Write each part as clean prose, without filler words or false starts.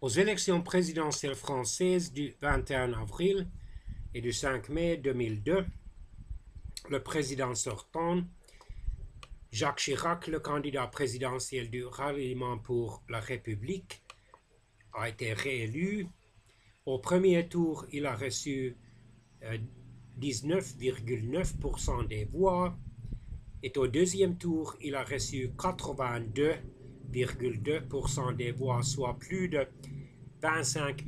Aux élections présidentielles françaises du 21 avril et du 5 mai 2002, le président sortant, Jacques Chirac, le candidat présidentiel du Ralliement pour la République, a été réélu. Au premier tour, il a reçu 19,9% des voix et au deuxième tour, il a reçu 82,2% des voix, soit plus de 25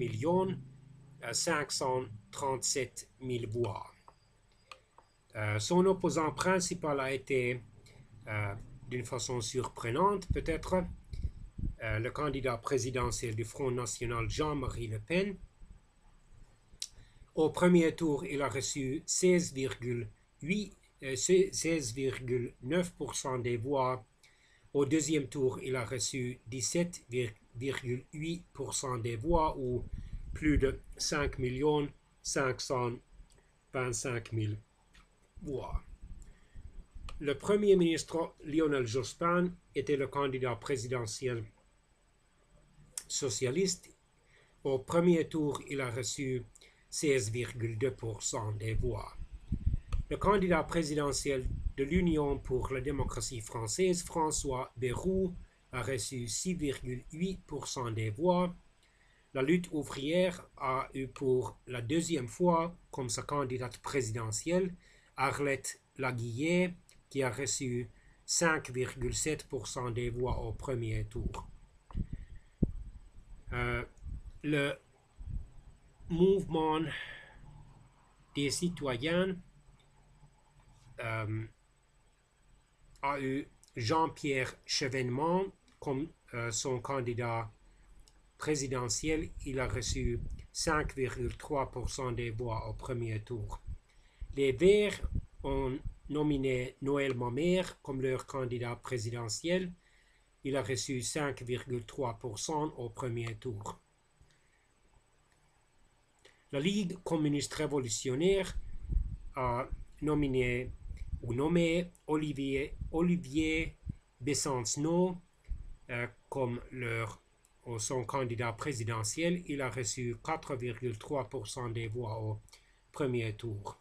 537 000 voix. Son opposant principal a été, d'une façon surprenante peut-être, le candidat présidentiel du Front National Jean-Marie Le Pen. Au premier tour, il a reçu 16,9% des voix. Au deuxième tour, il a reçu 17,8% des voix, ou plus de 5 525 000 voix. Le Premier ministre Lionel Jospin était le candidat présidentiel socialiste. Au premier tour, il a reçu 16,2% des voix. Le candidat présidentiel de l'Union pour la démocratie française, François Bayrou, a reçu 6,8% des voix. La lutte ouvrière a eu pour la deuxième fois comme sa candidate présidentielle Arlette Laguillet, qui a reçu 5,7% des voix au premier tour. Le mouvement des citoyens a eu Jean-Pierre Chevènement comme son candidat présidentiel. Il a reçu 5,3% des voix au premier tour. Les Verts ont nominé Noël Mamère comme leur candidat présidentiel. Il a reçu 5,3% au premier tour. La Ligue communiste révolutionnaire a nommé Olivier Besancenot comme son candidat présidentiel. Il a reçu 4,3% des voix au premier tour.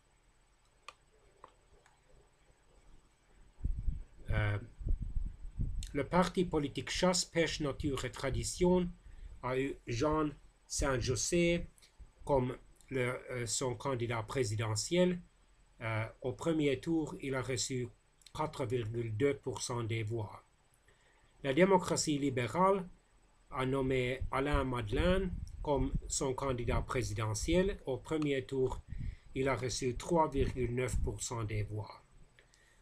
Le parti politique Chasse, Pêche, Nature et Tradition a eu Jean Saint-José comme son candidat présidentiel. Au premier tour, il a reçu 4,2% des voix. La démocratie libérale a nommé Alain Madeleine comme son candidat présidentiel. Au premier tour, il a reçu 3,9% des voix.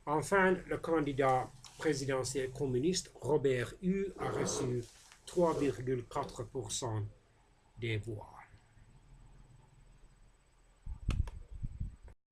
Enfin, le candidat présidentiel communiste Robert Hue a reçu 3,4% des voix.